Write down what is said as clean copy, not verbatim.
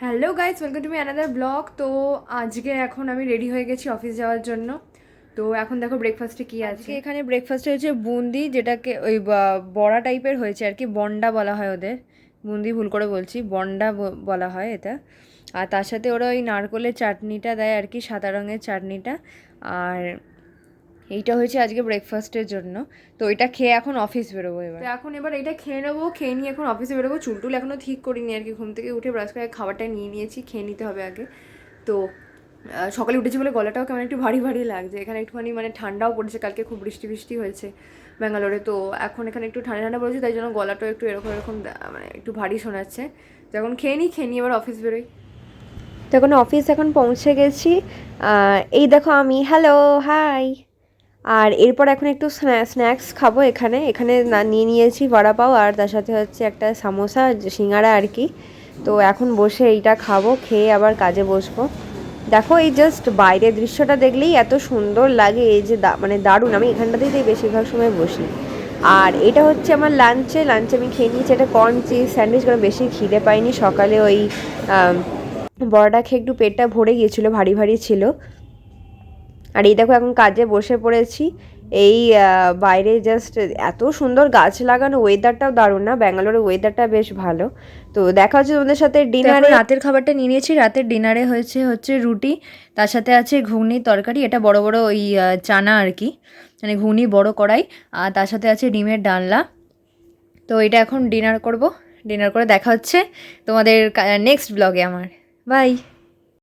Hello guys, welcome to me another blog. তো আজকে এখন আমি রেডি হয়ে গেছি অফিস যাওয়ার জন্য। তো এখন দেখো ব্রেকফাস্টে কী আছে। এখানে ব্রেকফাস্টে হচ্ছে বুন্দি, যেটাকে ওই বড়া টাইপের হয়েছে আর কি, বন্ডা বলা হয় ওদের। বুন্দি ভুল করে বলছি, বন্ডা বলা হয় এটা। আর তার সাথে ওরা ওই নারকোলের চাটনিটা দেয় আর কি, সাদা রঙের চাটনিটা। আর এইটা হয়েছে আজকে ব্রেকফাস্টের জন্য। তো এটা খেয়ে এখন অফিস বেরোবো এবার। তো এখন এবার এটা খেয়ে নেবো, খেয়ে নিয়ে এখন অফিসে বেরোবো। চুলটুল এখনও ঠিক করিনি আর কি, ঘুম থেকে উঠে ব্রাশ করে খাবারটা নিয়ে নিয়েছি, খেয়ে নিতে হবে আগে। তো সকালে উঠেছি বলে গলাটাও কেমন একটু ভারী ভারী লাগছে। এখানে একটুখানি মানে ঠান্ডাও পড়েছে, কালকে খুব বৃষ্টি বৃষ্টি হয়েছে ব্যাঙ্গালোরে। তো এখন এখানে একটু ঠান্ডা ঠান্ডা পড়েছে, তাই জন্য গলাটাও একটু এরকম এরকম মানে একটু ভারী শোনাচ্ছে। তো এখন খেয়ে নিয়ে এবার অফিস বেরোই। তো এখন অফিস এখন পৌঁছে গেছি। এই দেখো আমি, হ্যালো, হাই। আর এরপর এখন একটু স্ন্যাক্স খাবো। এখানে এখানে নিয়ে নিয়েছি বড়া পাও, আর তার সাথে হচ্ছে একটা সামোসা, সিঙ্গারা আর কি। তো এখন বসে এইটা খাবো, খেয়ে আবার কাজে বসবো। দেখো এই জাস্ট বাইরের দৃশ্যটা দেখলেই এত সুন্দর লাগে, এই যে মানে দারুণ। আমি এখানটাতেই বেশিরভাগ সময় বসি। আর এটা হচ্ছে আমার লাঞ্চে আমি খেয়ে নিয়েছি এটা কর্ন চিজ স্যান্ডউইচ, কারণ বেশি খিদে পাইনি সকালে। ওই বড়াটা খেয়ে একটু পেটটা ভরে গিয়েছিলো, ভারী ভারী ছিল। আর এই দেখো এখন কাজে বসে পড়েছি। এই বাইরে জাস্ট এত সুন্দর গাছ লাগানো, ওয়েদারটাও দারুণ না, ব্যাঙ্গালোরের ওয়েদারটা বেশ ভালো। তো দেখা হচ্ছে তোমাদের সাথে ডিনারে। রাতের খাবারটা নিয়ে নিয়েছি। রাতের ডিনারে হচ্ছে রুটি, তার সাথে আছে ঘুগনির তরকারি, এটা বড় বড় ওই চানা আর কি, মানে ঘুগনি বড় কড়াই। আর তার সাথে আছে ডিমের ডালনা। তো এটা এখন ডিনার করব। ডিনার করে দেখা হচ্ছে তোমাদের নেক্সট ব্লগে আমার। বাই।